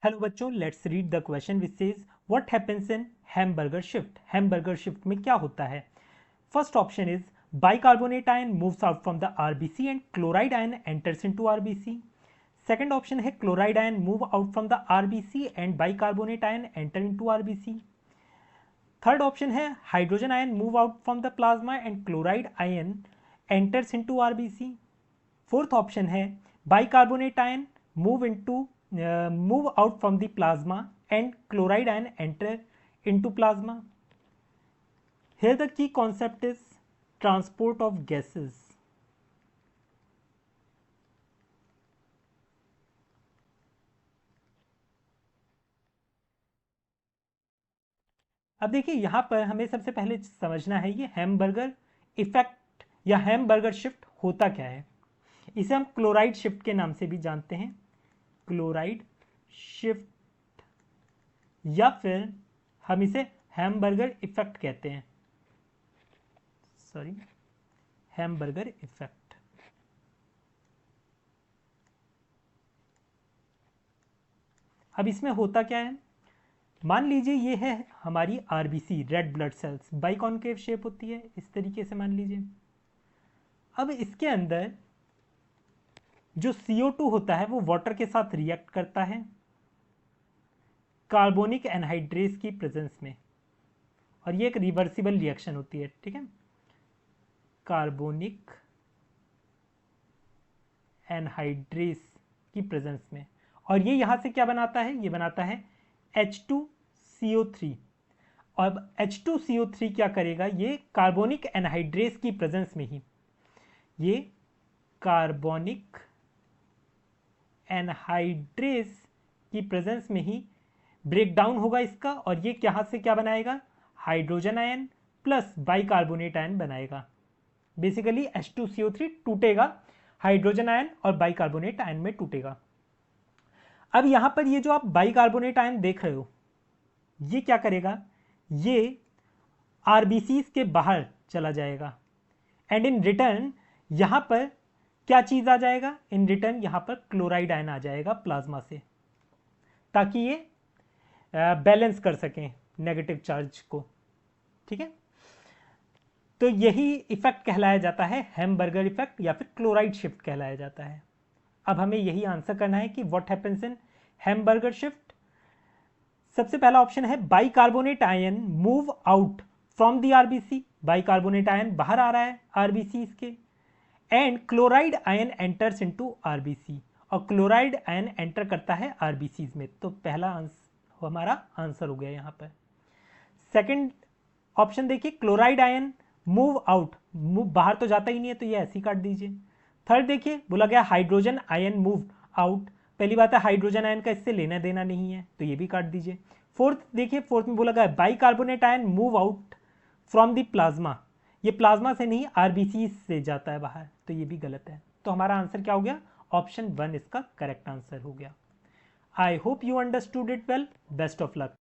Hello बच्चों, let's read the question which says what happens in Hamburger shift. Hamburger shift में क्या होता है? First option is bicarbonate ion moves out from the RBC and chloride ion enters into RBC. Second option है chloride ion move out from the RBC and bicarbonate ion enter into RBC. Third option है hydrogen ion move out from the plasma and chloride ion enters into RBC. Fourth option है bicarbonate ion move out from the plasma and chloride ion enter into plasma. Here the key concept is transport of gases. अब देखिए यहां पर हमें सबसे पहले समझना है ये हैमबर्गर इफेक्ट या हैमबर्गर शिफ्ट होता क्या है। इसे हम क्लोराइड शिफ्ट के नाम से भी जानते हैं, क्लोराइड शिफ्ट, या फिर हम इसे हैमबर्गर इफेक्ट कहते हैं, सॉरी हैमबर्गर इफेक्ट। अब इसमें होता क्या है, मान लीजिए ये है हमारी RBC, red blood cells, biconcave shape होती है इस तरीके से, मान लीजिए। अब इसके अंदर जो CO2 होता है वो वाटर के साथ रिएक्ट करता है कार्बोनिक एनहाइड्रेस की प्रेजेंस में, और ये एक रिवर्सिबल रिएक्शन होती है, ठीक है, कार्बोनिक एनहाइड्रेस की प्रेजेंस में। और ये यहां से क्या बनाता है, ये बनाता है H2CO3। अब H2CO3 क्या करेगा, ये कार्बोनिक एनहाइड्रेस की प्रेजेंस में ही, ये कार्बोनिक एनहाइड्रेस की प्रेजेंस में ही ब्रेक डाउन होगा इसका, और ये यहां से क्या बनाएगा, hydrogen ion plus bicarbonate ion बनाएगा। बेसिकली H2CO3 टूटेगा हाइड्रोजन आयन और बाइकार्बोनेट आयन में टूटेगा। अब यहां पर ये जो आप बाइकार्बोनेट आयन देख रहे हो, ये क्या करेगा, ये आरबीसीज के बाहर चला जाएगा, एंड इन रिटर्न यहां पर क्या चीज आ जाएगा, इन रिटर्न यहां पर क्लोराइड आयन आ जाएगा प्लाज्मा से, ताकि ये बैलेंस कर सकें नेगेटिव चार्ज को, ठीक है। तो यही इफेक्ट कहलाया जाता है हैमबर्गर इफेक्ट, या फिर क्लोराइड शिफ्ट कहलाया जाता है। अब हमें यही आंसर करना है कि what happens in Hamburger shift. सबसे पहला ऑप्शन है bicarbonate ion move out from the RBC, bicarbonate ion बाहर आ रहा है आरबीसी के, and chloride ion enters into RBC, और क्लोराइड आयन एंटर करता है आरबीसी में। तो पहला आंसर हमारा आंसर हो गया यहां पर। सेकंड ऑप्शन देखिए, chloride ion move out, move बाहर तो जाता ही नहीं है, तो ये ऐसे ही काट दीजिए। थर्ड देखिए बोला गया हाइड्रोजन आयन मूव आउट, पहली बात है हाइड्रोजन आयन का इससे लेना देना नहीं है, तो ये भी काट दीजिए। फोर्थ देखिए, फोर्थ में बोला गया bicarbonate ion move out from the plasma, ये प्लाज्मा से नहीं आरबीसी से जाता है बाहर, तो ये भी गलत है। तो हमारा आंसर क्या हो गया, ऑप्शन 1 इसका करेक्ट आंसर हो गया। I hope you understood it well, best of luck.